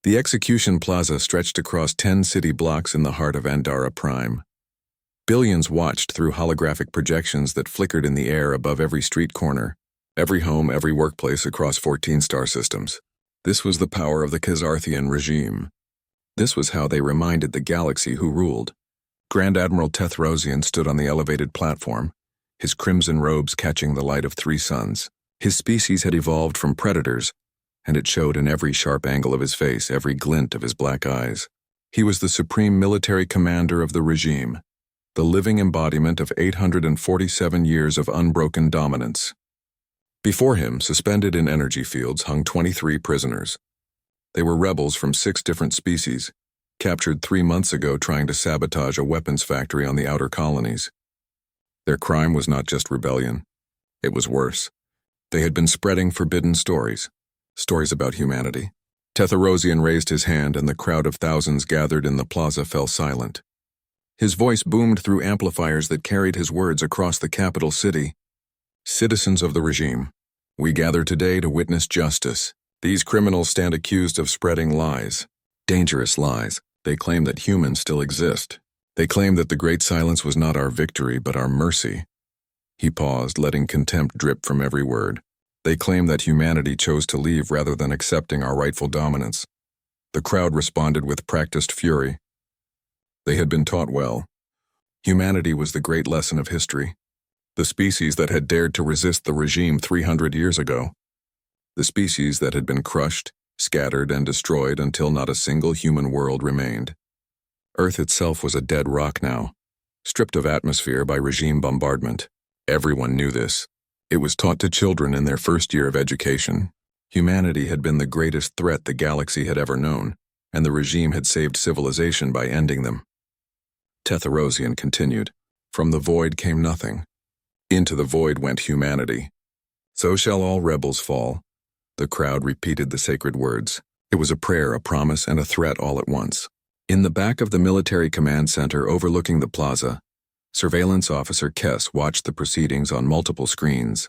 The execution plaza stretched across 10 city blocks in the heart of Andara Prime. Billions watched through holographic projections that flickered in the air above every street corner, every home, every workplace across 14 star systems. This was the power of the Khazarthian regime. This was how they reminded the galaxy who ruled. Grand Admiral Tethrosian stood on the elevated platform, his crimson robes catching the light of 3 suns. His species had evolved from predators, and it showed in every sharp angle of his face, every glint of his black eyes. He was the supreme military commander of the regime, the living embodiment of 847 years of unbroken dominance. Before him, suspended in energy fields, hung 23 prisoners. They were rebels from 6 different species, captured 3 months ago trying to sabotage a weapons factory on the outer colonies. Their crime was not just rebellion. It was worse. They had been spreading forbidden stories about humanity. Tethrosian raised his hand and the crowd of thousands gathered in the plaza fell silent. His voice boomed through amplifiers that carried his words across the capital city. Citizens of the regime, we gather today to witness justice. These criminals stand accused of spreading lies. Dangerous lies. They claim that humans still exist. They claim that the Great Silence was not our victory, but our mercy. He paused, letting contempt drip from every word. They claim that humanity chose to leave rather than accepting our rightful dominance. The crowd responded with practiced fury. They had been taught well. Humanity was the great lesson of history. The species that had dared to resist the regime 300 years ago. The species that had been crushed, scattered, and destroyed until not a single human world remained. Earth itself was a dead rock now, stripped of atmosphere by regime bombardment. Everyone knew this. It was taught to children in their first year of education. Humanity had been the greatest threat the galaxy had ever known, and the regime had saved civilization by ending them. Tethrosian continued. From the void came nothing. Into the void went humanity. So shall all rebels fall. The crowd repeated the sacred words. It was a prayer, a promise, and a threat all at once. In the back of the military command center overlooking the plaza, Surveillance Officer Kess watched the proceedings on multiple screens.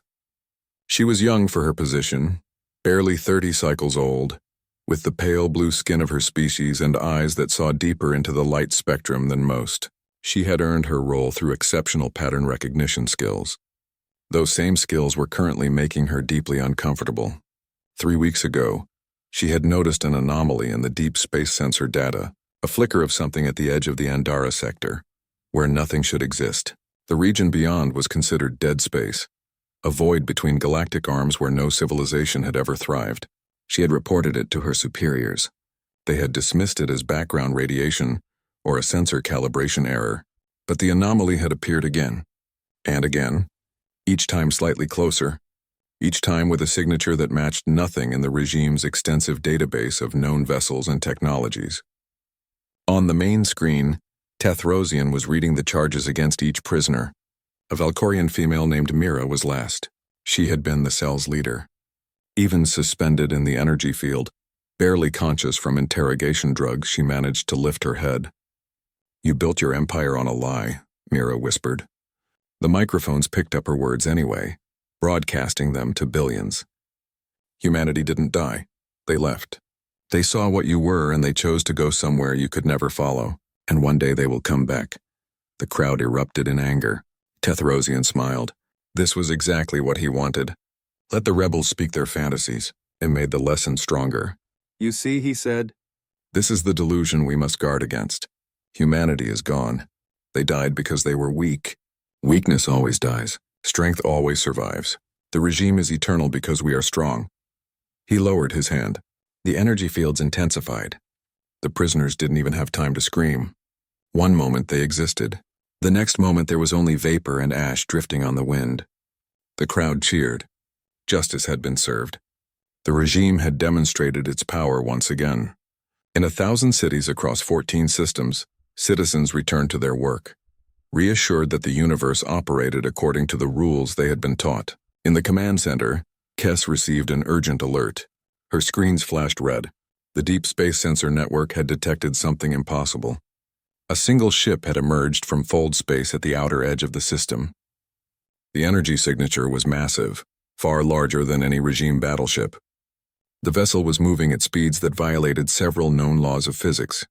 She was young for her position, barely 30 cycles old, with the pale blue skin of her species and eyes that saw deeper into the light spectrum than most. She had earned her role through exceptional pattern recognition skills. Those same skills were currently making her deeply uncomfortable. 3 weeks ago, she had noticed an anomaly in the deep space sensor data, a flicker of something at the edge of the Andara sector, where nothing should exist. The region beyond was considered dead space, a void between galactic arms where no civilization had ever thrived. She had reported it to her superiors. They had dismissed it as background radiation or a sensor calibration error, but the anomaly had appeared again, and again, each time slightly closer, each time with a signature that matched nothing in the regime's extensive database of known vessels and technologies. On the main screen, Tethrosian was reading the charges against each prisoner. A Valkorian female named Mira was last. She had been the cell's leader. Even suspended in the energy field, barely conscious from interrogation drugs, she managed to lift her head. You built your empire on a lie, Mira whispered. The microphones picked up her words anyway, broadcasting them to billions. Humanity didn't die. They left. They saw what you were and they chose to go somewhere you could never follow, and one day they will come back. The crowd erupted in anger. Tethrosian smiled. This was exactly what he wanted. Let the rebels speak their fantasies. It made the lesson stronger. You see, he said, this is the delusion we must guard against. Humanity is gone. They died because they were weak. Weakness always dies. Strength always survives. The regime is eternal because we are strong. He lowered his hand. The energy fields intensified. The prisoners didn't even have time to scream. One moment they existed. The next moment there was only vapor and ash drifting on the wind. The crowd cheered. Justice had been served. The regime had demonstrated its power once again. In 1,000 cities across 14 systems, citizens returned to their work, reassured that the universe operated according to the rules they had been taught. In the command center, Kess received an urgent alert. Her screens flashed red. The deep space sensor network had detected something impossible. A single ship had emerged from fold space at the outer edge of the system. The energy signature was massive, far larger than any regime battleship. The vessel was moving at speeds that violated several known laws of physics,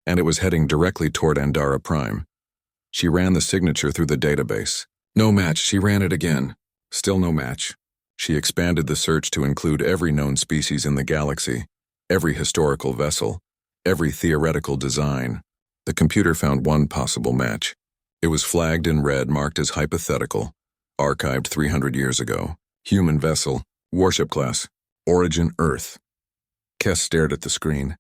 and it was heading directly toward Andara Prime. She ran the signature through the database. No match. She ran it again. Still no match. She expanded the search to include every known species in the galaxy, every historical vessel, every theoretical design. The computer found one possible match. It was flagged in red, marked as hypothetical, archived 300 years ago. Human vessel, warship class, origin Earth. Kess stared at the screen.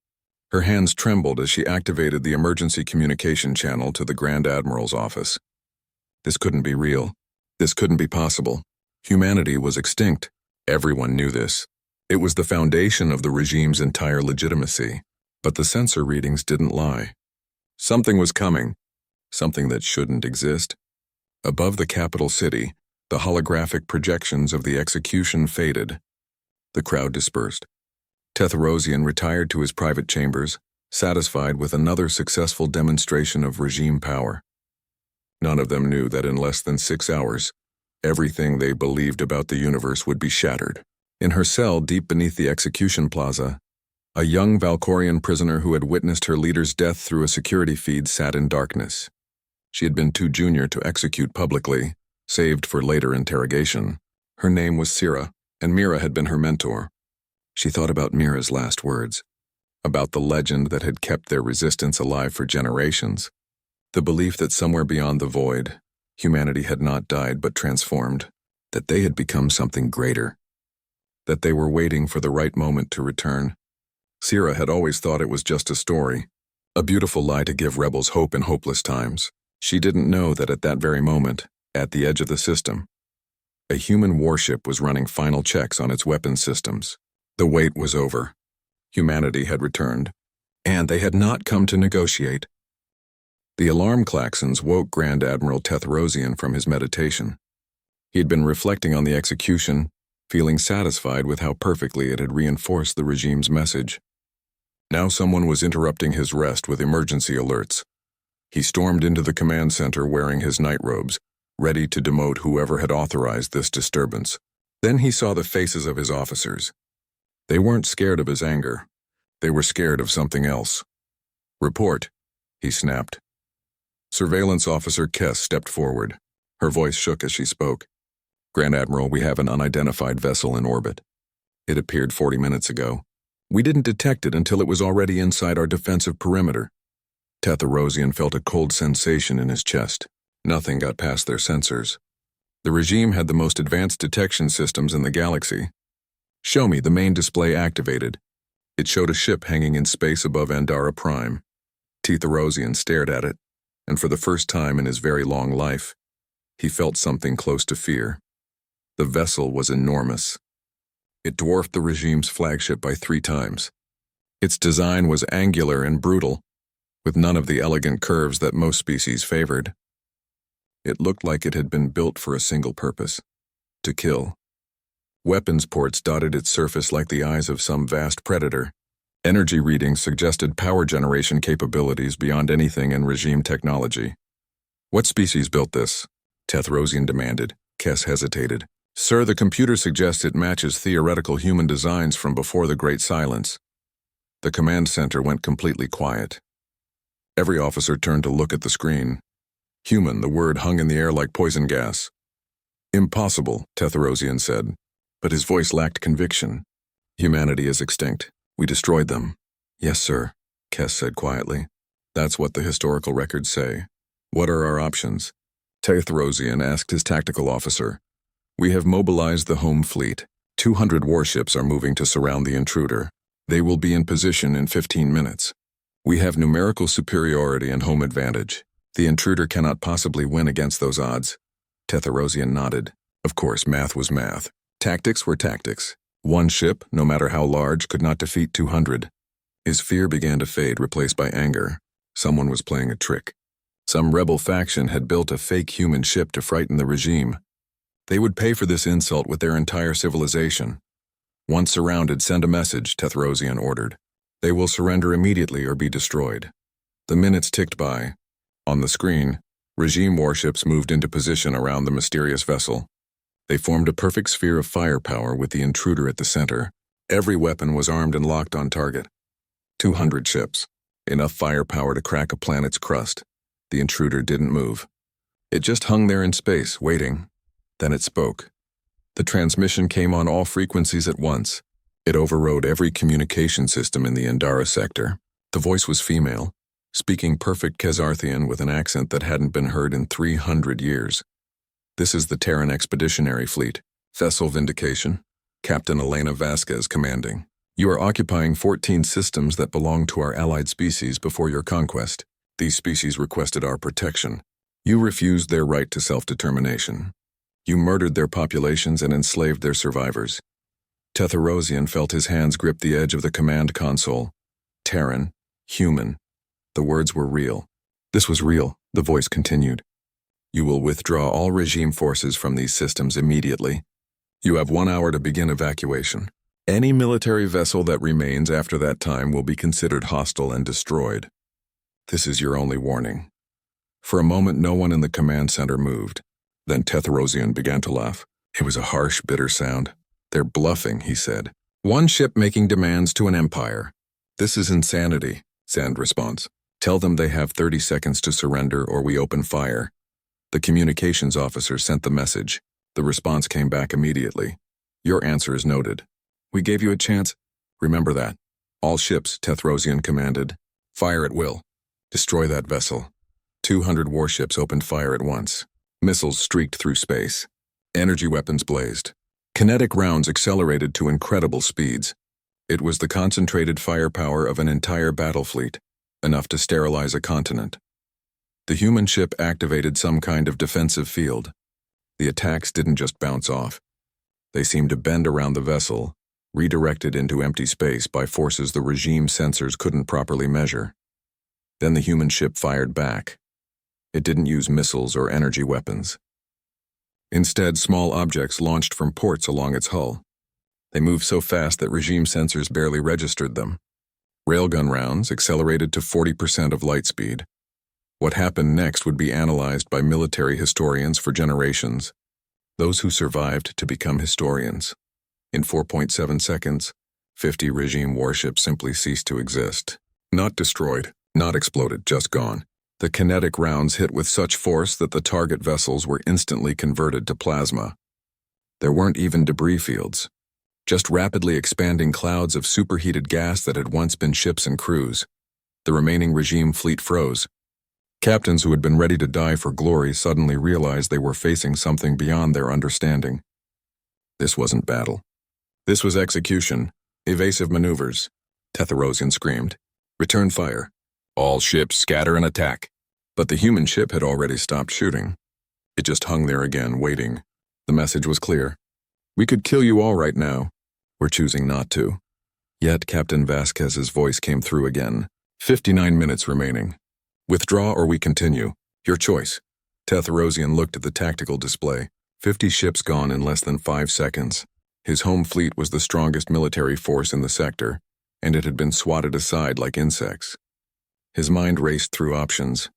Her hands trembled as she activated the emergency communication channel to the Grand Admiral's office. This couldn't be real. This couldn't be possible. Humanity was extinct. Everyone knew this. It was the foundation of the regime's entire legitimacy. But the sensor readings didn't lie. Something was coming. Something that shouldn't exist. Above the capital city, the holographic projections of the execution faded. The crowd dispersed. Tetherosian retired to his private chambers, satisfied with another successful demonstration of regime power. None of them knew that in less than 6 hours, everything they believed about the universe would be shattered. In her cell deep beneath the execution plaza, a young Valkorian prisoner who had witnessed her leader's death through a security feed sat in darkness. She had been too junior to execute publicly, saved for later interrogation. Her name was Sira, and Mira had been her mentor. She thought about Mira's last words, about the legend that had kept their resistance alive for generations, the belief that somewhere beyond the void, humanity had not died but transformed, that they had become something greater, that they were waiting for the right moment to return. Sira had always thought it was just a story, a beautiful lie to give rebels hope in hopeless times. She didn't know that at that very moment, at the edge of the system, a human warship was running final checks on its weapons systems. The wait was over. Humanity had returned, and they had not come to negotiate. The alarm klaxons woke Grand Admiral Tetherosian from his meditation. He had been reflecting on the execution, feeling satisfied with how perfectly it had reinforced the regime's message. Now someone was interrupting his rest with emergency alerts. He stormed into the command center wearing his night robes, ready to demote whoever had authorized this disturbance. Then he saw the faces of his officers. They weren't scared of his anger. They were scared of something else. "Report," he snapped. Surveillance Officer Kess stepped forward. Her voice shook as she spoke. "Grand Admiral, we have an unidentified vessel in orbit. It appeared 40 minutes ago. We didn't detect it until it was already inside our defensive perimeter." Tetherosian felt a cold sensation in his chest. Nothing got past their sensors. The regime had the most advanced detection systems in the galaxy. "Show me." The main display activated. It showed a ship hanging in space above Andara Prime. Tetherosian stared at it, and for the first time in his very long life, he felt something close to fear. The vessel was enormous. It dwarfed the regime's flagship by 3 times. Its design was angular and brutal, with none of the elegant curves that most species favored. It looked like it had been built for a single purpose: to kill. Weapons ports dotted its surface like the eyes of some vast predator. Energy readings suggested power generation capabilities beyond anything in regime technology. "What species built this?" Tetherosian demanded. Kess hesitated. "Sir, the computer suggests it matches theoretical human designs from before the Great Silence." The command center went completely quiet. Every officer turned to look at the screen. Human, the word hung in the air like poison gas. "Impossible," Tetherosian said, but his voice lacked conviction. "Humanity is extinct. We destroyed them." "Yes, sir," Kess said quietly. "That's what the historical records say. What are our options?" Tetherosian asked his tactical officer. "We have mobilized the home fleet. 200 warships are moving to surround the intruder. They will be in position in 15 minutes. We have numerical superiority and home advantage. The intruder cannot possibly win against those odds." Tetherosian nodded. Of course, math was math. Tactics were tactics. One ship, no matter how large, could not defeat 200. His fear began to fade, replaced by anger. Someone was playing a trick. Some rebel faction had built a fake human ship to frighten the regime. They would pay for this insult with their entire civilization. "Once surrounded, send a message," Tetherosian ordered. "They will surrender immediately or be destroyed." The minutes ticked by. On the screen, regime warships moved into position around the mysterious vessel. They formed a perfect sphere of firepower with the intruder at the center. Every weapon was armed and locked on target. 200 ships. Enough firepower to crack a planet's crust. The intruder didn't move. It just hung there in space, waiting. Then it spoke. The transmission came on all frequencies at once. It overrode every communication system in the Endara sector. The voice was female, speaking perfect Khazarthian with an accent that hadn't been heard in 300 years. This is the Terran Expeditionary Fleet. Vessel Vindication. Captain Elena Vasquez commanding. You are occupying 14 systems that belong to our allied species before your conquest. These species requested our protection. You refused their right to self-determination. You murdered their populations and enslaved their survivors. Tetherosian felt his hands grip the edge of the command console. Terran, human. The words were real. This was real, the voice continued. You will withdraw all regime forces from these systems immediately. You have 1 hour to begin evacuation. Any military vessel that remains after that time will be considered hostile and destroyed. This is your only warning. For a moment, no one in the command center moved. Then Tetherosian began to laugh. It was a harsh, bitter sound. They're bluffing, he said. One ship making demands to an empire. This is insanity, Sand responds. Tell them they have 30 seconds to surrender or we open fire. The communications officer sent the message. The response came back immediately. Your answer is noted. We gave you a chance. Remember that. All ships, Tethrosian commanded. Fire at will. Destroy that vessel. 200 warships opened fire at once. Missiles streaked through space. Energy weapons blazed. Kinetic rounds accelerated to incredible speeds. It was the concentrated firepower of an entire battle fleet, enough to sterilize a continent. The human ship activated some kind of defensive field. The attacks didn't just bounce off. They seemed to bend around the vessel, redirected into empty space by forces the regime sensors couldn't properly measure. Then the human ship fired back. It didn't use missiles or energy weapons. Instead, small objects launched from ports along its hull. They moved so fast that regime sensors barely registered them. Railgun rounds accelerated to 40% of light speed. What happened next would be analyzed by military historians for generations, those who survived to become historians. In 4.7 seconds, 50 regime warships simply ceased to exist. Not destroyed, not exploded, just gone. The kinetic rounds hit with such force that the target vessels were instantly converted to plasma. There weren't even debris fields, just rapidly expanding clouds of superheated gas that had once been ships and crews. The remaining regime fleet froze. Captains who had been ready to die for glory suddenly realized they were facing something beyond their understanding. This wasn't battle. This was execution, evasive maneuvers. Tetherosian screamed. Return fire. All ships scatter and attack. But the human ship had already stopped shooting. It just hung there again, waiting. The message was clear. We could kill you all right now. We're choosing not to. Yet Captain Vasquez's voice came through again. 59 minutes remaining. Withdraw or we continue. Your choice. Tetherosian looked at the tactical display. 50 ships gone in less than 5 seconds. His home fleet was the strongest military force in the sector, and it had been swatted aside like insects. His mind raced through options.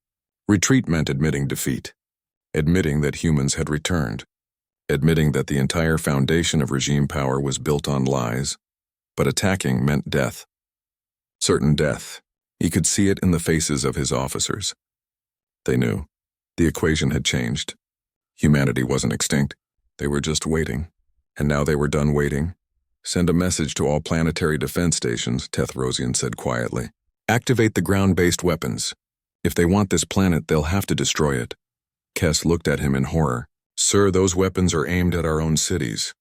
Retreat meant admitting defeat. Admitting that humans had returned. Admitting that the entire foundation of regime power was built on lies. But attacking meant death. Certain death. He could see it in the faces of his officers. They knew. The equation had changed. Humanity wasn't extinct. They were just waiting. And now they were done waiting. Send a message to all planetary defense stations, Tethrosian said quietly. Activate the ground-based weapons. If they want this planet, they'll have to destroy it. Kess looked at him in horror. Sir, those weapons are aimed at our own cities.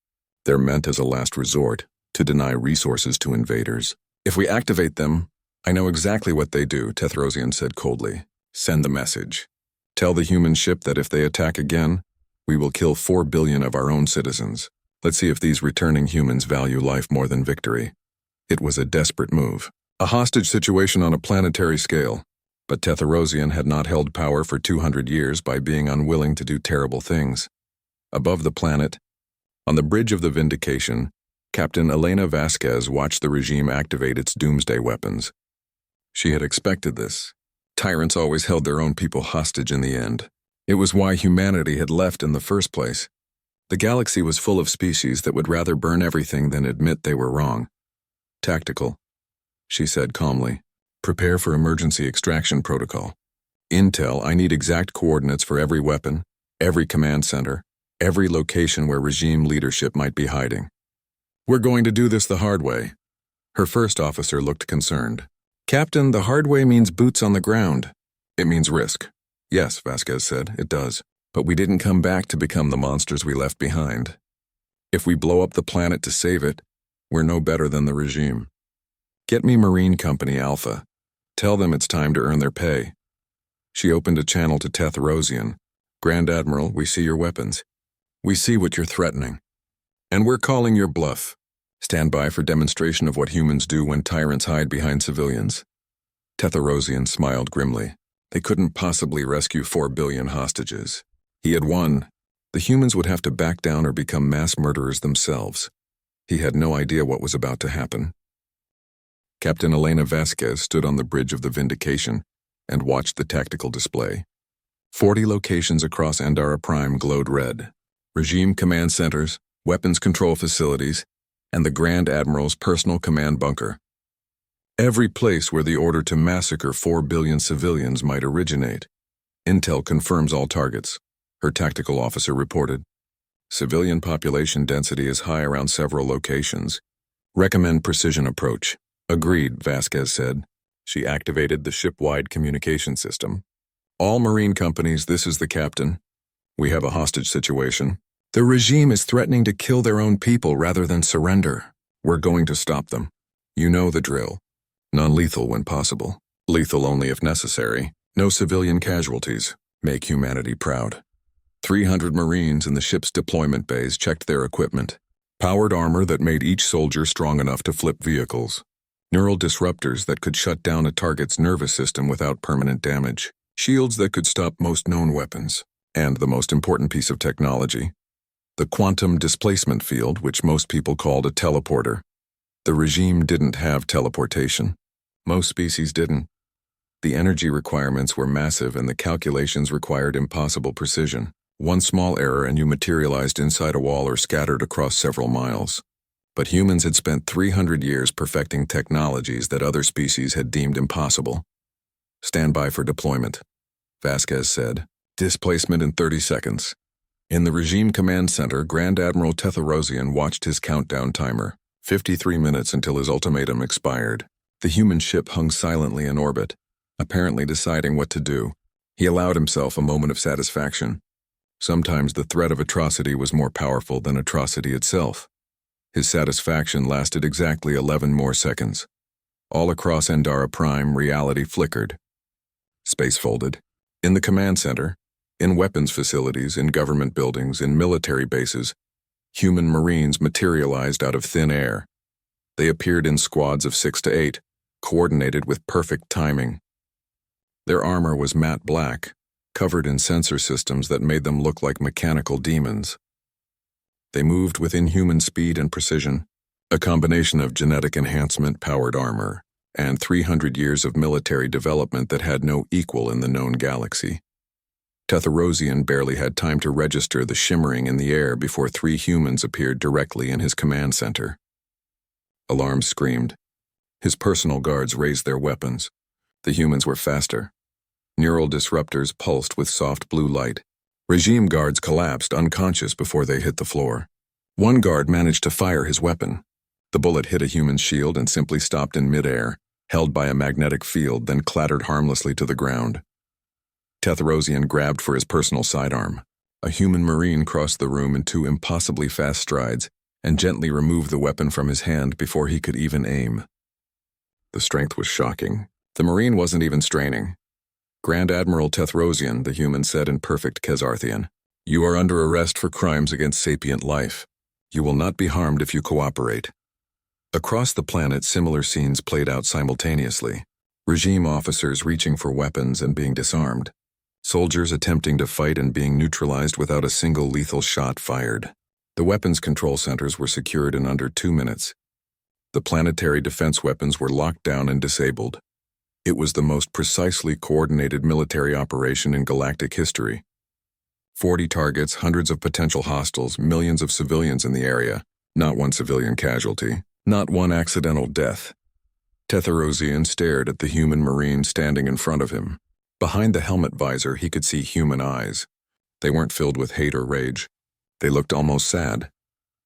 They're meant as a last resort, to deny resources to invaders. If we activate them, I know exactly what they do, Tethrosian said coldly. Send the message. Tell the human ship that if they attack again, we will kill 4 billion of our own citizens. Let's see if these returning humans value life more than victory. It was a desperate move. A hostage situation on a planetary scale. But Tetherosian had not held power for 200 years by being unwilling to do terrible things. Above the planet, on the bridge of the Vindication, Captain Elena Vasquez watched the regime activate its doomsday weapons. She had expected this. Tyrants always held their own people hostage in the end. It was why humanity had left in the first place. The galaxy was full of species that would rather burn everything than admit they were wrong. Tactical, she said calmly. Prepare for emergency extraction protocol. Intel, I need exact coordinates for every weapon, every command center, every location where regime leadership might be hiding. We're going to do this the hard way. Her first officer looked concerned. Captain, the hard way means boots on the ground. It means risk. Yes, Vasquez said, it does. But we didn't come back to become the monsters we left behind. If we blow up the planet to save it, we're no better than the regime. Get me Marine Company Alpha. Tell them it's time to earn their pay. She opened a channel to Tetherosian. Grand Admiral, we see your weapons. We see what you're threatening. And we're calling your bluff. Stand by for demonstration of what humans do when tyrants hide behind civilians. Tetherosian smiled grimly. They couldn't possibly rescue 4 billion hostages. He had won. The humans would have to back down or become mass murderers themselves. He had no idea what was about to happen. Captain Elena Vasquez stood on the bridge of the Vindication and watched the tactical display. 40 locations across Andara Prime glowed red. Regime command centers, weapons control facilities, and the Grand Admiral's personal command bunker. Every place where the order to massacre 4 billion civilians might originate. Intel confirms all targets, her tactical officer reported. Civilian population density is high around several locations. Recommend precision approach. Agreed, Vasquez said. She activated the ship-wide communication system. All Marine companies, this is the captain. We have a hostage situation. The regime is threatening to kill their own people rather than surrender. We're going to stop them. You know the drill. Non-lethal when possible. Lethal only if necessary. No civilian casualties. Make humanity proud. 300 Marines in the ship's deployment bays checked their equipment. Powered armor that made each soldier strong enough to flip vehicles. Neural disruptors that could shut down a target's nervous system without permanent damage. Shields that could stop most known weapons. And the most important piece of technology. The quantum displacement field, which most people called a teleporter. The regime didn't have teleportation. Most species didn't. The energy requirements were massive and the calculations required impossible precision. One small error and you materialized inside a wall or scattered across several miles. But humans had spent 300 years perfecting technologies that other species had deemed impossible. Stand by for deployment, Vasquez said. Displacement in 30 seconds. In the regime command center, Grand Admiral Tetherosian watched his countdown timer. 53 minutes until his ultimatum expired. The human ship hung silently in orbit, apparently deciding what to do. He allowed himself a moment of satisfaction. Sometimes the threat of atrocity was more powerful than atrocity itself. His satisfaction lasted exactly 11 more seconds. All across Andara Prime, reality flickered. Space folded. In the command center, in weapons facilities, in government buildings, in military bases, human Marines materialized out of thin air. They appeared in squads of 6 to 8, coordinated with perfect timing. Their armor was matte black, covered in sensor systems that made them look like mechanical demons. They moved with inhuman speed and precision, a combination of genetic enhancement-powered armor and 300 years of military development that had no equal in the known galaxy. Tetherosian barely had time to register the shimmering in the air before 3 humans appeared directly in his command center. Alarms screamed. His personal guards raised their weapons. The humans were faster. Neural disruptors pulsed with soft blue light. Regime guards collapsed unconscious before they hit the floor. One guard managed to fire his weapon. The bullet hit a human's shield and simply stopped in midair, held by a magnetic field, then clattered harmlessly to the ground. Tetherosian grabbed for his personal sidearm. A human Marine crossed the room in 2 impossibly fast strides and gently removed the weapon from his hand before he could even aim. The strength was shocking. The Marine wasn't even straining. Grand Admiral Tetherosian, the human said in perfect Khazarthian, "You are under arrest for crimes against sapient life. You will not be harmed if you cooperate." Across the planet, similar scenes played out simultaneously. Regime officers reaching for weapons and being disarmed. Soldiers attempting to fight and being neutralized without a single lethal shot fired. The weapons control centers were secured in under 2 minutes. The planetary defense weapons were locked down and disabled. It was the most precisely coordinated military operation in galactic history. 40 targets, hundreds of potential hostiles, millions of civilians in the area, not one civilian casualty. Not one accidental death. Tetherosian stared at the human marine standing in front of him. Behind the helmet visor, he could see human eyes. They weren't filled with hate or rage. They looked almost sad.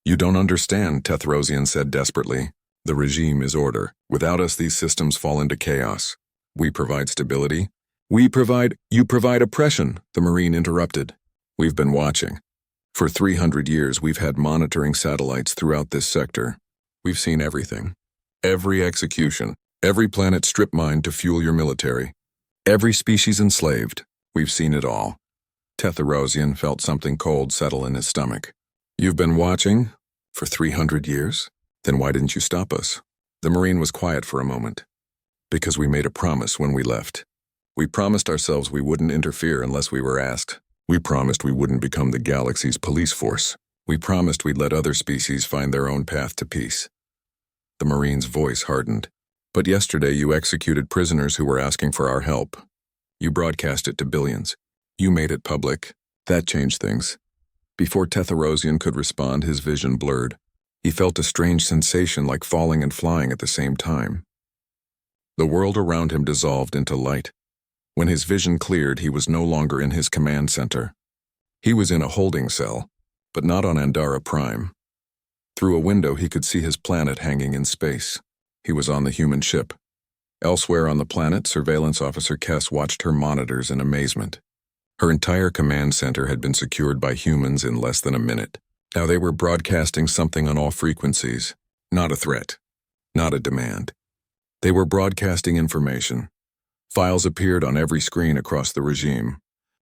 "You don't understand," Tetherosian said desperately. "The regime is order. Without us, these systems fall into chaos. We provide stability. You provide oppression," the Marine interrupted. "We've been watching. For 300 years, we've had monitoring satellites throughout this sector. We've seen everything. Every execution, every planet strip mined to fuel your military, every species enslaved. We've seen it all." Tetherosian felt something cold settle in his stomach. "You've been watching? For 300 years? Then why didn't you stop us?" The Marine was quiet for a moment. "Because we made a promise when we left. We promised ourselves we wouldn't interfere unless we were asked. We promised we wouldn't become the galaxy's police force. We promised we'd let other species find their own path to peace." The Marine's voice hardened. "But yesterday you executed prisoners who were asking for our help. You broadcast it to billions. You made it public. That changed things." Before Tetherosian could respond, his vision blurred. He felt a strange sensation like falling and flying at the same time. The world around him dissolved into light. When his vision cleared, he was no longer in his command center. He was in a holding cell, but not on Andara Prime. Through a window, he could see his planet hanging in space. He was on the human ship. Elsewhere on the planet, Surveillance Officer Kess watched her monitors in amazement. Her entire command center had been secured by humans in less than a minute. Now they were broadcasting something on all frequencies. Not a threat. Not a demand. They were broadcasting information. Files appeared on every screen across the regime.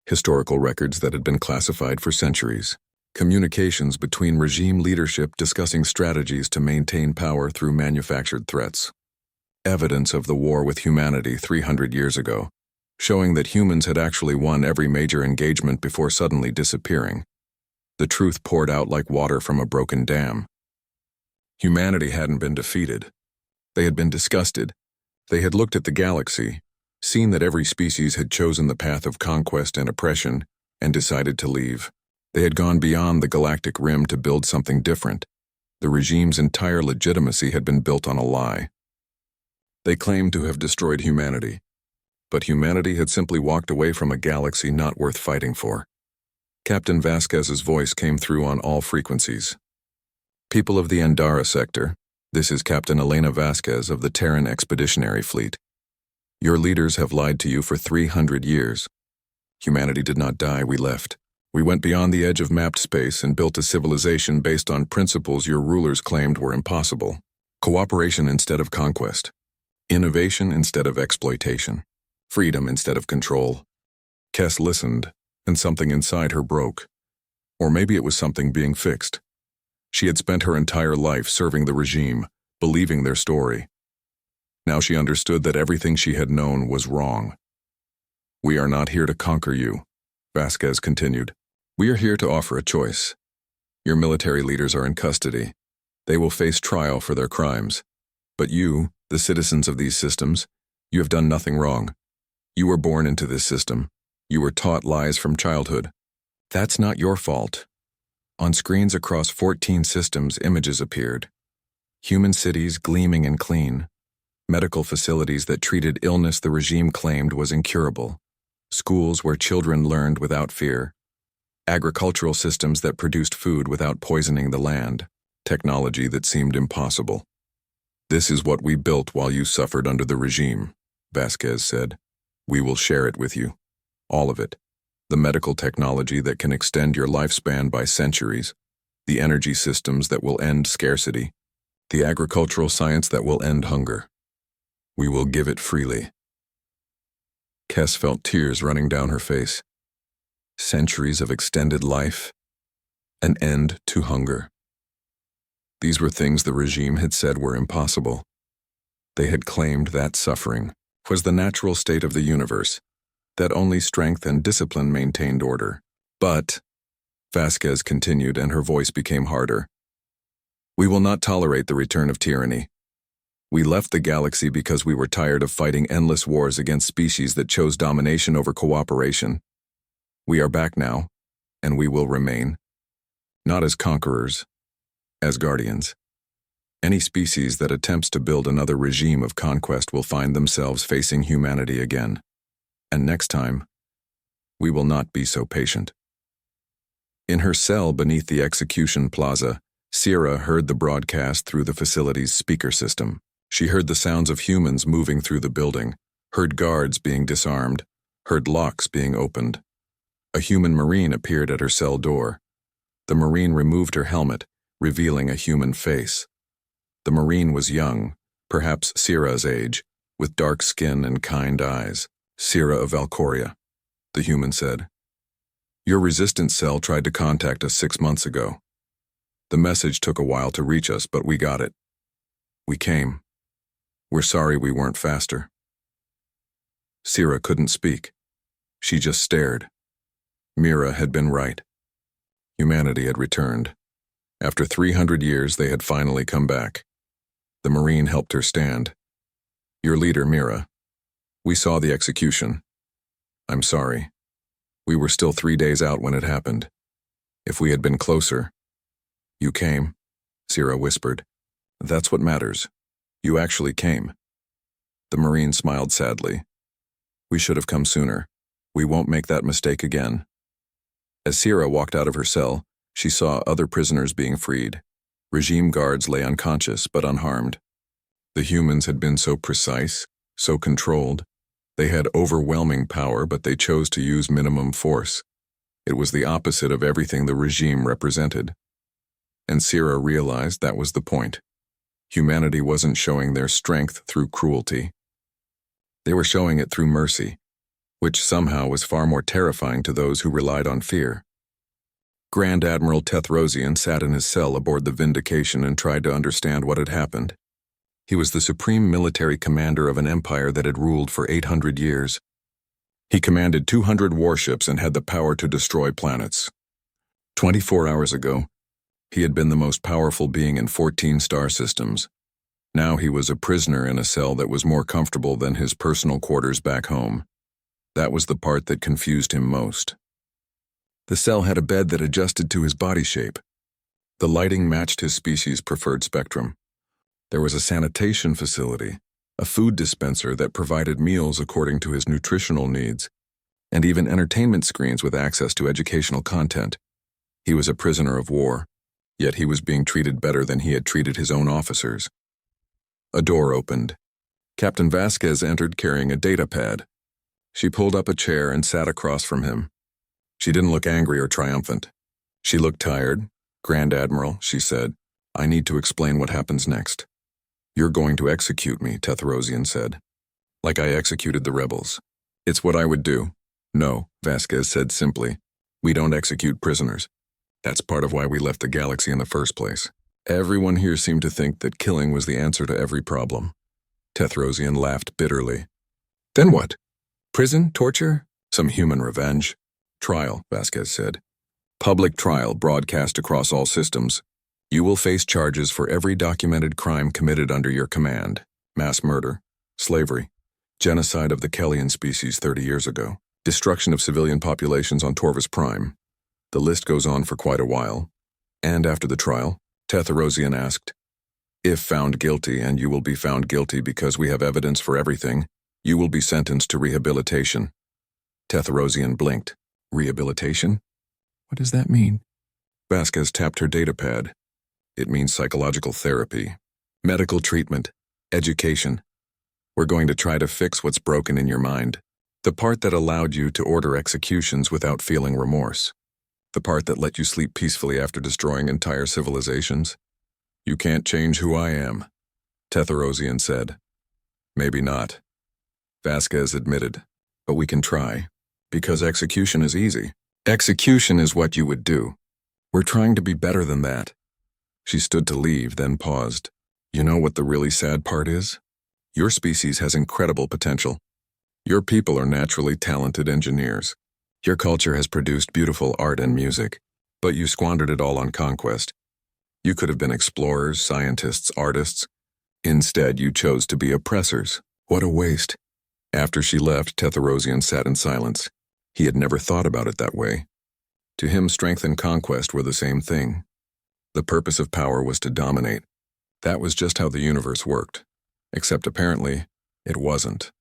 Historical records that had been classified for centuries. Communications between regime leadership discussing strategies to maintain power through manufactured threats. Evidence of the war with humanity 300 years ago, showing that humans had actually won every major engagement before suddenly disappearing. The truth poured out like water from a broken dam. Humanity hadn't been defeated. They had been disgusted. They had looked at the galaxy, seen that every species had chosen the path of conquest and oppression, and decided to leave. They had gone beyond the galactic rim to build something different. The regime's entire legitimacy had been built on a lie. They claimed to have destroyed humanity, but humanity had simply walked away from a galaxy not worth fighting for. Captain Vasquez's voice came through on all frequencies. "People of the Andara sector, this is Captain Elena Vasquez of the Terran Expeditionary Fleet. Your leaders have lied to you for 300 years. Humanity did not die, we left. We went beyond the edge of mapped space and built a civilization based on principles your rulers claimed were impossible. Cooperation instead of conquest. Innovation instead of exploitation. Freedom instead of control." Kess listened, and something inside her broke. Or maybe it was something being fixed. She had spent her entire life serving the regime, believing their story. Now she understood that everything she had known was wrong. "We are not here to conquer you," Vasquez continued. "We are here to offer a choice. Your military leaders are in custody. They will face trial for their crimes. But you, the citizens of these systems, you have done nothing wrong. You were born into this system. You were taught lies from childhood. That's not your fault." On screens across 14 systems, images appeared. Human cities gleaming and clean. Medical facilities that treated illness the regime claimed was incurable. Schools where children learned without fear. Agricultural systems that produced food without poisoning the land. Technology that seemed impossible. "This is what we built while you suffered under the regime," Vasquez said. "We will share it with you. All of it. The medical technology that can extend your lifespan by centuries. The energy systems that will end scarcity. The agricultural science that will end hunger. We will give it freely." Kess felt tears running down her face. Centuries of extended life. An end to hunger. These were things the regime had said were impossible. They had claimed that suffering was the natural state of the universe, that only strength and discipline maintained order. "But," Vasquez continued, and her voice became harder, "we will not tolerate the return of tyranny. We left the galaxy because we were tired of fighting endless wars against species that chose domination over cooperation. We are back now, and we will remain. Not as conquerors, as guardians." Any species that attempts to build another regime of conquest will find themselves facing humanity again. And next time, we will not be so patient. In her cell beneath the execution plaza, Sierra heard the broadcast through the facility's speaker system. She heard the sounds of humans moving through the building, heard guards being disarmed, heard locks being opened. A human Marine appeared at her cell door. The Marine removed her helmet, revealing a human face. The Marine was young, perhaps Sierra's age, with dark skin and kind eyes. Sierra of Valcoria, the human said. Your resistance cell tried to contact us 6 months ago. The message took a while to reach us, but we got it. We came. We're sorry we weren't faster. Sierra couldn't speak. She just stared. Mira had been right. Humanity had returned. After 300 years, they had finally come back. The Marine helped her stand. Your leader, Mira. We saw the execution. I'm sorry. We were still 3 days out when it happened. If we had been closer. You came, Sierra whispered. That's what matters. You actually came. The Marine smiled sadly. We should have come sooner. We won't make that mistake again. As Sierra walked out of her cell, she saw other prisoners being freed. Regime guards lay unconscious but unharmed. The humans had been so precise, so controlled. They had overwhelming power, but they chose to use minimum force. It was the opposite of everything the regime represented. And Sierra realized that was the point. Humanity wasn't showing their strength through cruelty. They were showing it through mercy, which somehow was far more terrifying to those who relied on fear. Grand Admiral Tethrosian sat in his cell aboard the Vindication and tried to understand what had happened. He was the supreme military commander of an empire that had ruled for 800 years. He commanded 200 warships and had the power to destroy planets. 24 hours ago, he had been the most powerful being in 14 star systems. Now he was a prisoner in a cell that was more comfortable than his personal quarters back home. That was the part that confused him most. The cell had a bed that adjusted to his body shape. The lighting matched his species' preferred spectrum. There was a sanitation facility, a food dispenser that provided meals according to his nutritional needs, and even entertainment screens with access to educational content. He was a prisoner of war, yet he was being treated better than he had treated his own officers. A door opened. Captain Vasquez entered carrying a data pad. She pulled up a chair and sat across from him. She didn't look angry or triumphant. She looked tired. Grand Admiral, she said, I need to explain what happens next. You're going to execute me, Tethrosian said. Like I executed the rebels. It's what I would do. No, Vasquez said simply. We don't execute prisoners. That's part of why we left the galaxy in the first place. Everyone here seemed to think that killing was the answer to every problem. Tethrosian laughed bitterly. Then what? Prison? Torture? Some human revenge? Trial, Vasquez said. Public trial broadcast across all systems. You will face charges for every documented crime committed under your command. Mass murder, slavery, genocide of the Kellian species 30 years ago, destruction of civilian populations on Torvus Prime. The list goes on for quite a while. And after the trial, Tethrosian asked, if found guilty, and you will be found guilty because we have evidence for everything, you will be sentenced to rehabilitation. Tethrosian blinked. Rehabilitation? What does that mean? Vasquez tapped her data pad. It means psychological therapy, medical treatment, education. We're going to try to fix what's broken in your mind. The part that allowed you to order executions without feeling remorse. The part that let you sleep peacefully after destroying entire civilizations. You can't change who I am, Tethrosian said. Maybe not, Vasquez admitted, but we can try, because execution is easy. Execution is what you would do. We're trying to be better than that. She stood to leave, then paused. You know what the really sad part is? Your species has incredible potential. Your people are naturally talented engineers. Your culture has produced beautiful art and music, but you squandered it all on conquest. You could have been explorers, scientists, artists. Instead, you chose to be oppressors. What a waste. After she left, Tethrosian sat in silence. He had never thought about it that way. To him, strength and conquest were the same thing. The purpose of power was to dominate. That was just how the universe worked. Except apparently, it wasn't.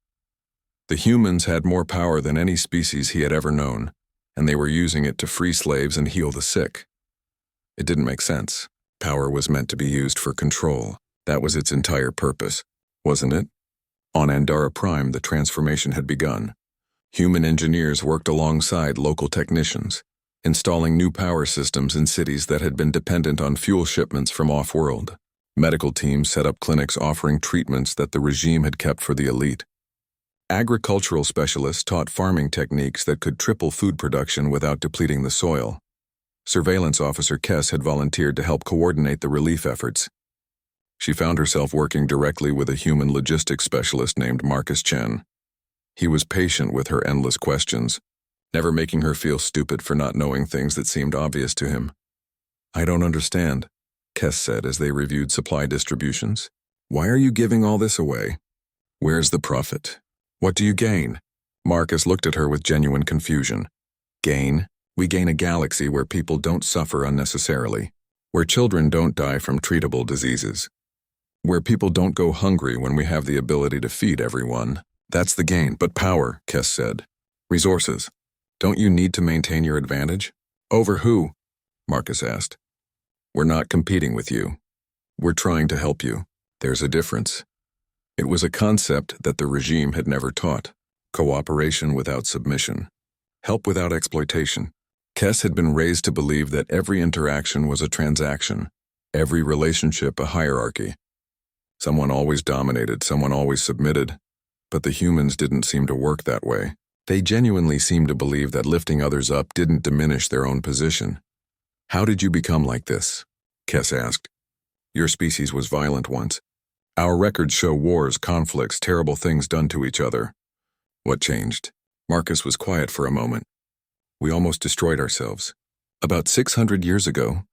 The humans had more power than any species he had ever known, and they were using it to free slaves and heal the sick. It didn't make sense. Power was meant to be used for control. That was its entire purpose, wasn't it? On Andara Prime, the transformation had begun. Human engineers worked alongside local technicians, installing new power systems in cities that had been dependent on fuel shipments from off-world. Medical teams set up clinics offering treatments that the regime had kept for the elite. Agricultural specialists taught farming techniques that could triple food production without depleting the soil. Surveillance officer Kess had volunteered to help coordinate the relief efforts. She found herself working directly with a human logistics specialist named Marcus Chen. He was patient with her endless questions, never making her feel stupid for not knowing things that seemed obvious to him. "I don't understand," Kess said as they reviewed supply distributions. "Why are you giving all this away? Where's the profit? What do you gain?" Marcus looked at her with genuine confusion. "Gain? We gain a galaxy where people don't suffer unnecessarily, where children don't die from treatable diseases, where people don't go hungry when we have the ability to feed everyone. That's the gain." "But power," Kess said. "Resources. Don't you need to maintain your advantage?" "Over who?" Marcus asked. "We're not competing with you. We're trying to help you. There's a difference." It was a concept that the regime had never taught. Cooperation without submission. Help without exploitation. Kess had been raised to believe that every interaction was a transaction, every relationship a hierarchy. Someone always dominated, someone always submitted. But the humans didn't seem to work that way. They genuinely seemed to believe that lifting others up didn't diminish their own position. "How did you become like this?" Kess asked. "Your species was violent once. Our records show wars, conflicts, terrible things done to each other. What changed?" Marcus was quiet for a moment. "We almost destroyed ourselves. About 600 years ago,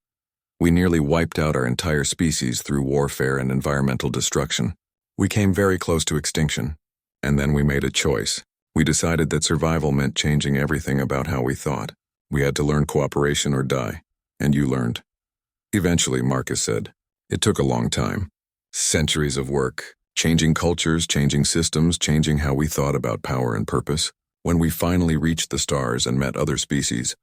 we nearly wiped out our entire species through warfare and environmental destruction. We came very close to extinction, and then we made a choice. We decided that survival meant changing everything about how we thought. We had to learn cooperation or die, and you learned." "Eventually," Marcus said. "It took a long time. Centuries of work, changing cultures, changing systems, changing how we thought about power and purpose. When we finally reached the stars and met other species,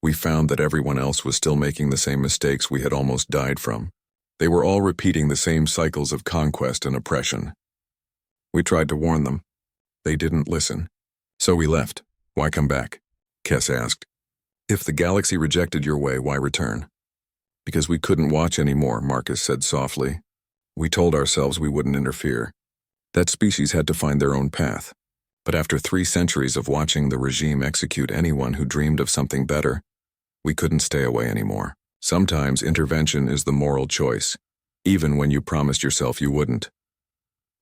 we found that everyone else was still making the same mistakes we had almost died from. They were all repeating the same cycles of conquest and oppression. We tried to warn them. They didn't listen. So we left." "Why come back?" Kess asked. "If the galaxy rejected your way, why return?" "Because we couldn't watch anymore," Marcus said softly. "We told ourselves we wouldn't interfere. That species had to find their own path. But after 3 centuries of watching the regime execute anyone who dreamed of something better, we couldn't stay away anymore. Sometimes intervention is the moral choice, even when you promised yourself you wouldn't."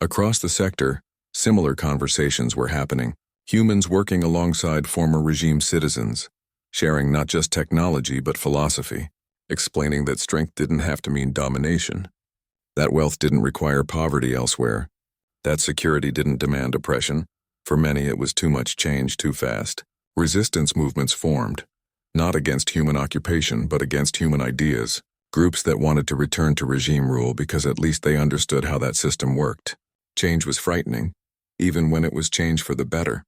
Across the sector, similar conversations were happening. Humans working alongside former regime citizens, sharing not just technology but philosophy, explaining that strength didn't have to mean domination, that wealth didn't require poverty elsewhere, that security didn't demand oppression. For many, it was too much change too fast. Resistance movements formed, not against human occupation but against human ideas, groups that wanted to return to regime rule because at least they understood how that system worked. Change was frightening, even when it was change for the better.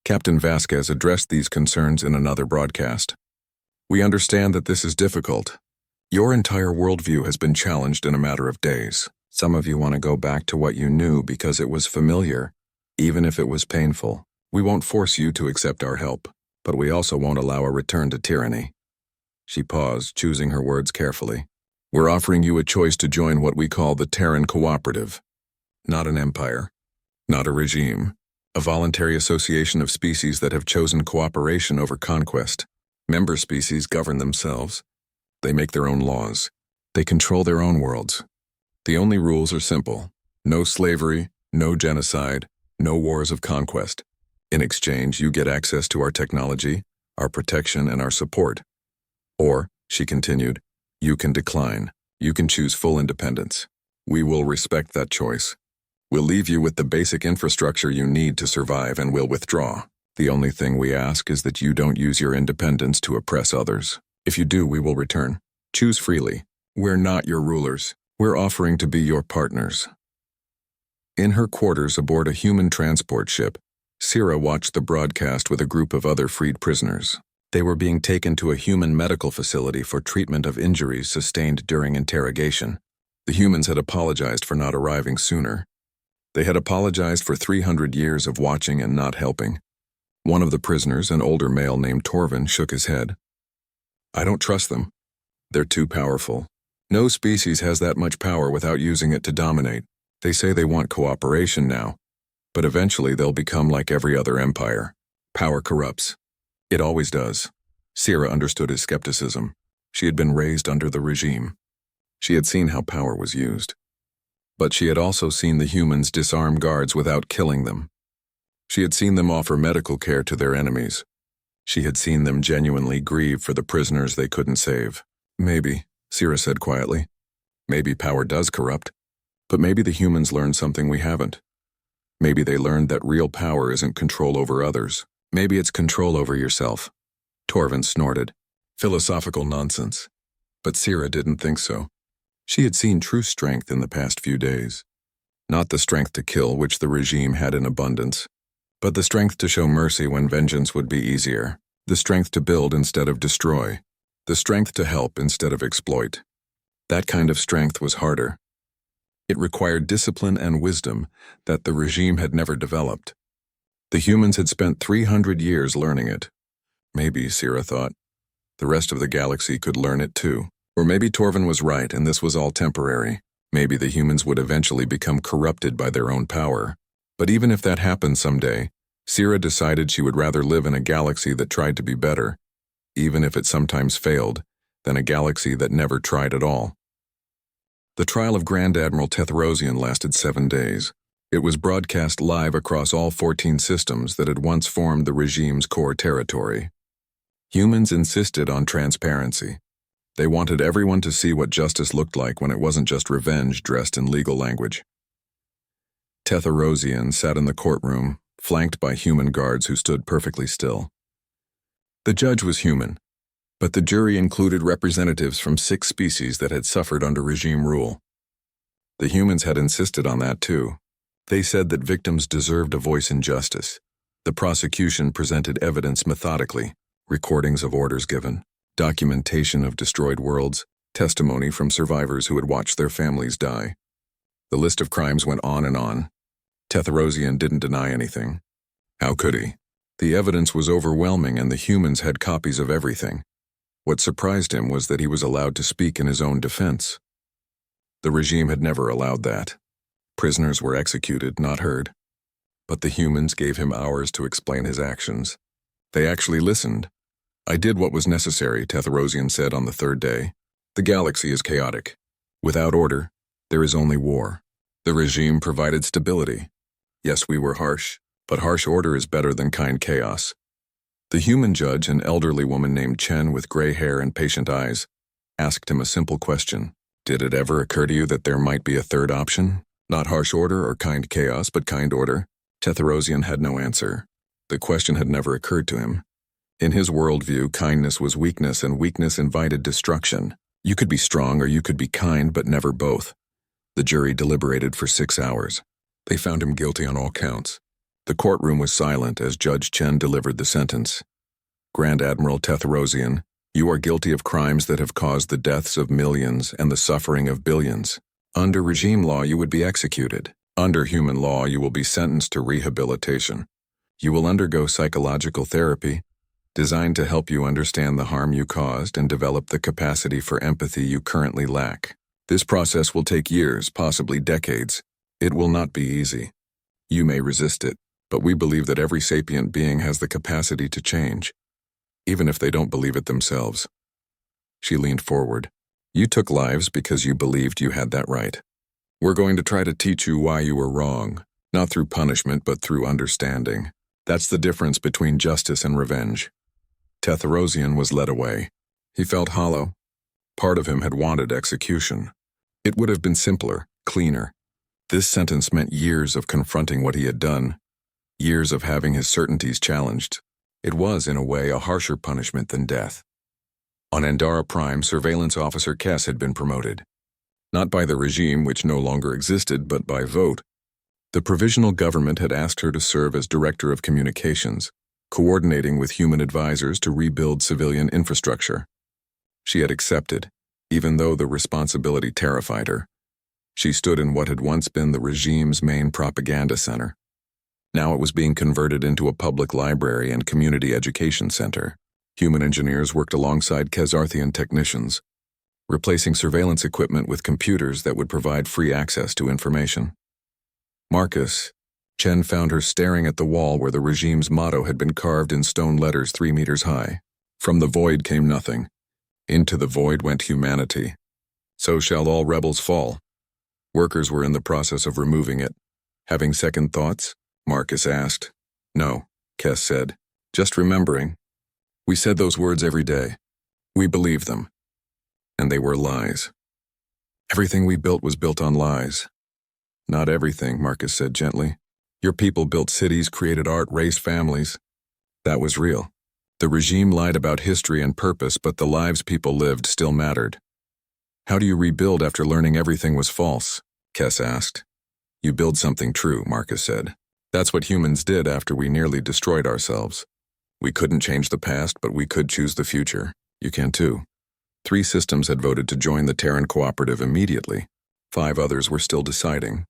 Captain Vasquez addressed these concerns in another broadcast. "We understand that this is difficult. Your entire worldview has been challenged in a matter of days. Some of you want to go back to what you knew because it was familiar, even if it was painful. We won't force you to accept our help, but we also won't allow a return to tyranny." She paused, choosing her words carefully. "We're offering you a choice to join what we call the Terran Cooperative. Not an empire, not a regime, a voluntary association of species that have chosen cooperation over conquest. Member species govern themselves. They make their own laws. They control their own worlds. The only rules are simple: no slavery, no genocide, no wars of conquest. In exchange, you get access to our technology, our protection, and our support. Or," she continued, "you can decline. You can choose full independence. We will respect that choice. We'll leave you with the basic infrastructure you need to survive and we'll withdraw. The only thing we ask is that you don't use your independence to oppress others. If you do, we will return. Choose freely. We're not your rulers. We're offering to be your partners." In her quarters aboard a human transport ship, Sira watched the broadcast with a group of other freed prisoners. They were being taken to a human medical facility for treatment of injuries sustained during interrogation. The humans had apologized for not arriving sooner. They had apologized for 300 years of watching and not helping. One of the prisoners, an older male named Torvin, shook his head. "I don't trust them. They're too powerful. No species has that much power without using it to dominate. They say they want cooperation now, but eventually they'll become like every other empire. Power corrupts. It always does." Sira understood his skepticism. She had been raised under the regime. She had seen how power was used. But she had also seen the humans disarm guards without killing them. She had seen them offer medical care to their enemies. She had seen them genuinely grieve for the prisoners they couldn't save. "Maybe," Sira said quietly. "Maybe power does corrupt. But maybe the humans learned something we haven't. Maybe they learned that real power isn't control over others. Maybe it's control over yourself." Torvin snorted. Philosophical nonsense. But Sira didn't think so. She had seen true strength in the past few days. Not the strength to kill, which the regime had in abundance, but the strength to show mercy when vengeance would be easier, the strength to build instead of destroy, the strength to help instead of exploit. That kind of strength was harder. It required discipline and wisdom that the regime had never developed. The humans had spent 300 years learning it. Maybe, Sira thought, the rest of the galaxy could learn it too. Or maybe Torvin was right and this was all temporary. Maybe the humans would eventually become corrupted by their own power. But even if that happened someday, Sira decided she would rather live in a galaxy that tried to be better, even if it sometimes failed, than a galaxy that never tried at all. The trial of Grand Admiral Tethrosian lasted 7 days. It was broadcast live across all 14 systems that had once formed the regime's core territory. Humans insisted on transparency. They wanted everyone to see what justice looked like when it wasn't just revenge dressed in legal language. Tethrosian sat in the courtroom, flanked by human guards who stood perfectly still. The judge was human, but the jury included representatives from 6 species that had suffered under regime rule. The humans had insisted on that too. They said that victims deserved a voice in justice. The prosecution presented evidence methodically, recordings of orders given, documentation of destroyed worlds, testimony from survivors who had watched their families die. The list of crimes went on and on. Tethrosian didn't deny anything. How could he? The evidence was overwhelming and the humans had copies of everything. What surprised him was that he was allowed to speak in his own defense. The regime had never allowed that. Prisoners were executed, not heard. But the humans gave him hours to explain his actions. They actually listened. "I did what was necessary," Tethrosian said on the 3rd day. "The galaxy is chaotic. Without order, there is only war. The regime provided stability. Yes, we were harsh, but harsh order is better than kind chaos." The human judge, an elderly woman named Chen with gray hair and patient eyes, asked him a simple question. "Did it ever occur to you that there might be a third option? Not harsh order or kind chaos, but kind order?" Tethrosian had no answer. The question had never occurred to him. In his worldview, kindness was weakness and weakness invited destruction. You could be strong or you could be kind, but never both. The jury deliberated for 6 hours. They found him guilty on all counts. The courtroom was silent as Judge Chen delivered the sentence. "Grand Admiral Tethrosian, you are guilty of crimes that have caused the deaths of millions and the suffering of billions. Under regime law, you would be executed. Under human law, you will be sentenced to rehabilitation. You will undergo psychological therapy, designed to help you understand the harm you caused and develop the capacity for empathy you currently lack. This process will take years, possibly decades. It will not be easy. You may resist it, but we believe that every sapient being has the capacity to change, even if they don't believe it themselves." She leaned forward. "You took lives because you believed you had that right. We're going to try to teach you why you were wrong, not through punishment but through understanding. That's the difference between justice and revenge." Tethrosian was led away. He felt hollow. Part of him had wanted execution. It would have been simpler, cleaner. This sentence meant years of confronting what he had done, years of having his certainties challenged. It was, in a way, a harsher punishment than death. On Andara Prime, Surveillance Officer Kess had been promoted. Not by the regime, which no longer existed, but by vote. The provisional government had asked her to serve as director of communications, coordinating with human advisors to rebuild civilian infrastructure. She had accepted, even though the responsibility terrified her. She stood in what had once been the regime's main propaganda center. Now it was being converted into a public library and community education center. Human engineers worked alongside Khazarthian technicians, replacing surveillance equipment with computers that would provide free access to information. Marcus, Chen found her staring at the wall where the regime's motto had been carved in stone letters 3 meters high. From the void came nothing. Into the void went humanity. So shall all rebels fall. Workers were in the process of removing it. Having second thoughts? Marcus asked. No, Kes said. Just remembering. We said those words every day. We believed them. And they were lies. Everything we built was built on lies. Not everything, Marcus said gently. Your people built cities, created art, raised families. That was real. The regime lied about history and purpose, but the lives people lived still mattered. How do you rebuild after learning everything was false? Kes asked. You build something true, Marcus said. That's what humans did after we nearly destroyed ourselves. We couldn't change the past, but we could choose the future. You can too. 3 systems had voted to join the Terran Cooperative immediately. 5 others were still deciding.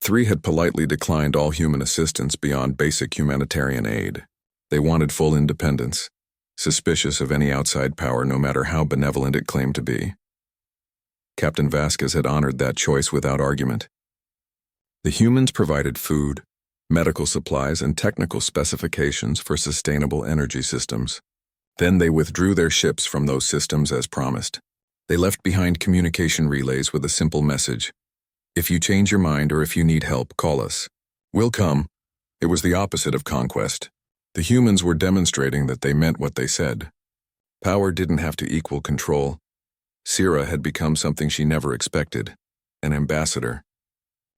3 had politely declined all human assistance beyond basic humanitarian aid. They wanted full independence, suspicious of any outside power no matter how benevolent it claimed to be. Captain Vasquez had honored that choice without argument. The humans provided food, medical supplies, and technical specifications for sustainable energy systems. Then they withdrew their ships from those systems as promised. They left behind communication relays with a simple message. If you change your mind or if you need help, call us. We'll come. It was the opposite of conquest. The humans were demonstrating that they meant what they said. Power didn't have to equal control. Syrah had become something she never expected, an ambassador.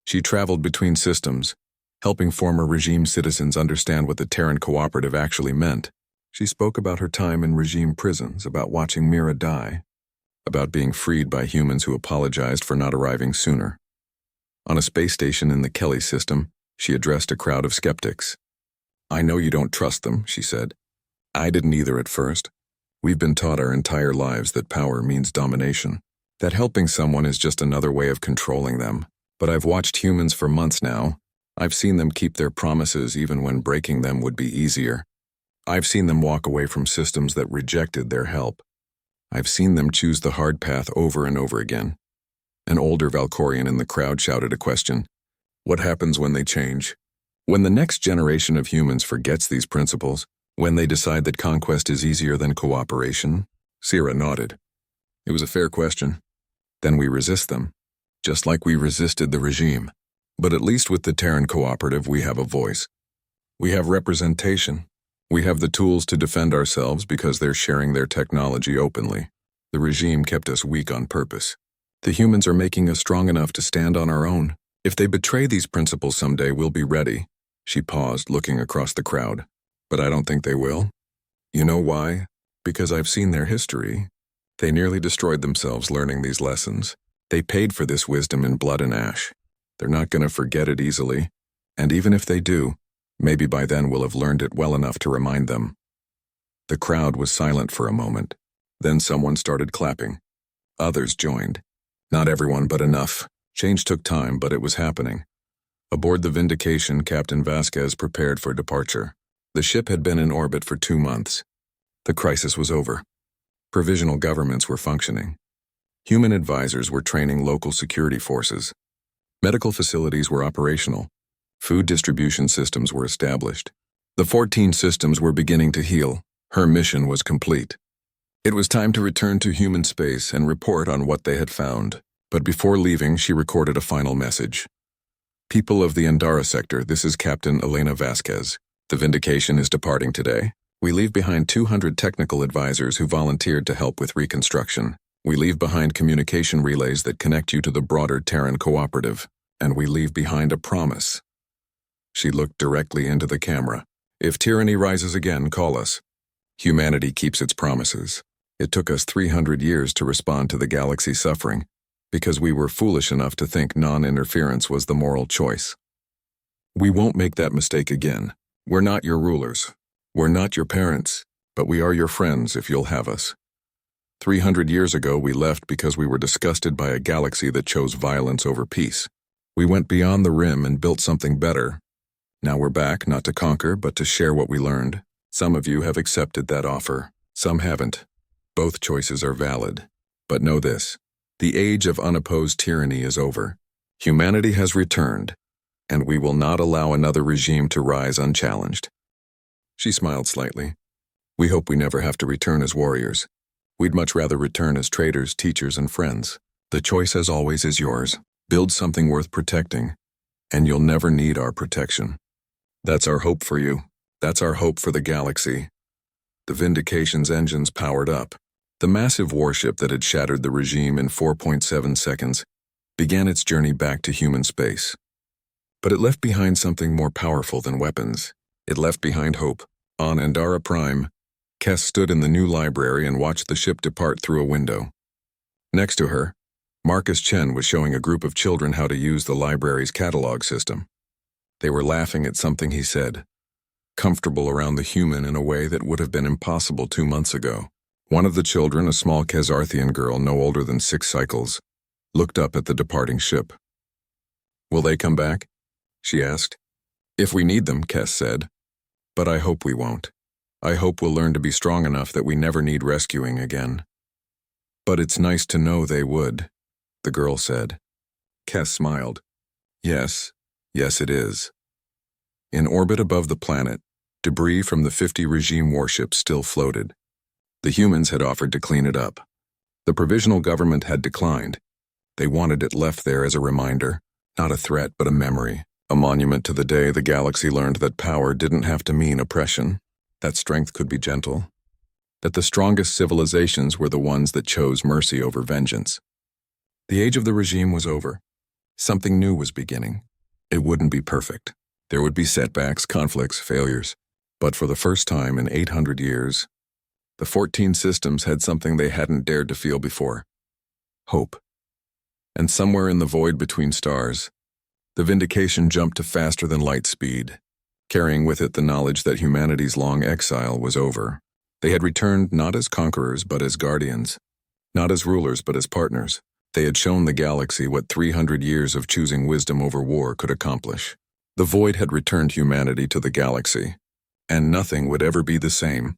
She traveled between systems, helping former regime citizens understand what the Terran Cooperative actually meant. She spoke about her time in regime prisons, about watching Mira die, about being freed by humans who apologized for not arriving sooner. On a space station in the Kelly system, she addressed a crowd of skeptics. I know you don't trust them, she said. I didn't either at first. We've been taught our entire lives that power means domination, that helping someone is just another way of controlling them. But I've watched humans for months now. I've seen them keep their promises even when breaking them would be easier. I've seen them walk away from systems that rejected their help. I've seen them choose the hard path over and over again. An older Valkorian in the crowd shouted a question. What happens when they change? When the next generation of humans forgets these principles, when they decide that conquest is easier than cooperation? Syrah nodded. It was a fair question. Then we resist them, just like we resisted the regime. But at least with the Terran Cooperative, we have a voice. We have representation. We have the tools to defend ourselves because they're sharing their technology openly. The regime kept us weak on purpose. The humans are making us strong enough to stand on our own. If they betray these principles someday, we'll be ready. She paused, looking across the crowd. But I don't think they will. You know why? Because I've seen their history. They nearly destroyed themselves learning these lessons. They paid for this wisdom in blood and ash. They're not going to forget it easily. And even if they do, maybe by then we'll have learned it well enough to remind them. The crowd was silent for a moment. Then someone started clapping. Others joined. Not everyone, but enough. Change took time, but it was happening. Aboard the Vindication, Captain Vasquez prepared for departure. The ship had been in orbit for 2 months. The crisis was over. Provisional governments were functioning. Human advisors were training local security forces. Medical facilities were operational. Food distribution systems were established. The 14 systems were beginning to heal. Her mission was complete. It was time to return to human space and report on what they had found. But before leaving, she recorded a final message. People of the Andara sector, this is Captain Elena Vasquez. The Vindication is departing today. We leave behind 200 technical advisors who volunteered to help with reconstruction. We leave behind communication relays that connect you to the broader Terran Cooperative. And we leave behind a promise. She looked directly into the camera. If tyranny rises again, call us. Humanity keeps its promises. It took us 300 years to respond to the galaxy's suffering. because we were foolish enough to think non-interference was the moral choice. We won't make that mistake again. We're not your rulers. We're not your parents, but we are your friends if you'll have us. 300 years ago, we left because we were disgusted by a galaxy that chose violence over peace. We went beyond the rim and built something better. Now we're back, not to conquer, but to share what we learned. Some of you have accepted that offer. Some haven't. Both choices are valid. But know this. The age of unopposed tyranny is over. Humanity has returned, and we will not allow another regime to rise unchallenged. She smiled slightly. We hope we never have to return as warriors. We'd much rather return as traders, teachers, and friends. The choice, as always, is yours. Build something worth protecting, and you'll never need our protection. That's our hope for you. That's our hope for the galaxy. The Vindication's engines powered up. The massive warship that had shattered the regime in 4.7 seconds began its journey back to human space. But it left behind something more powerful than weapons. It left behind hope. On Andara Prime, Kess stood in the new library and watched the ship depart through a window. Next to her, Marcus Chen was showing a group of children how to use the library's catalog system. They were laughing at something he said, comfortable around the human in a way that would have been impossible 2 months ago. One of the children, a small Kezarthian girl no older than 6 cycles, looked up at the departing ship. Will they come back? She asked. If we need them, Kess said. But I hope we won't. I hope we'll learn to be strong enough that we never need rescuing again. But it's nice to know they would, the girl said. Kess smiled. Yes it is. In orbit above the planet, debris from the 50 regime warships still floated. The humans had offered to clean it up. The provisional government had declined. They wanted it left there as a reminder, not a threat but a memory, a monument to the day the galaxy learned that power didn't have to mean oppression, that strength could be gentle, that the strongest civilizations were the ones that chose mercy over vengeance. The age of the regime was over. Something new was beginning. It wouldn't be perfect. There would be setbacks, conflicts, failures. But for the first time in 800 years, the 14 systems had something they hadn't dared to feel before. Hope. And somewhere in the void between stars, the Vindication jumped to faster than light speed, carrying with it the knowledge that humanity's long exile was over. They had returned not as conquerors but as guardians, not as rulers but as partners. They had shown the galaxy what 300 years of choosing wisdom over war could accomplish. The void had returned humanity to the galaxy, and nothing would ever be the same.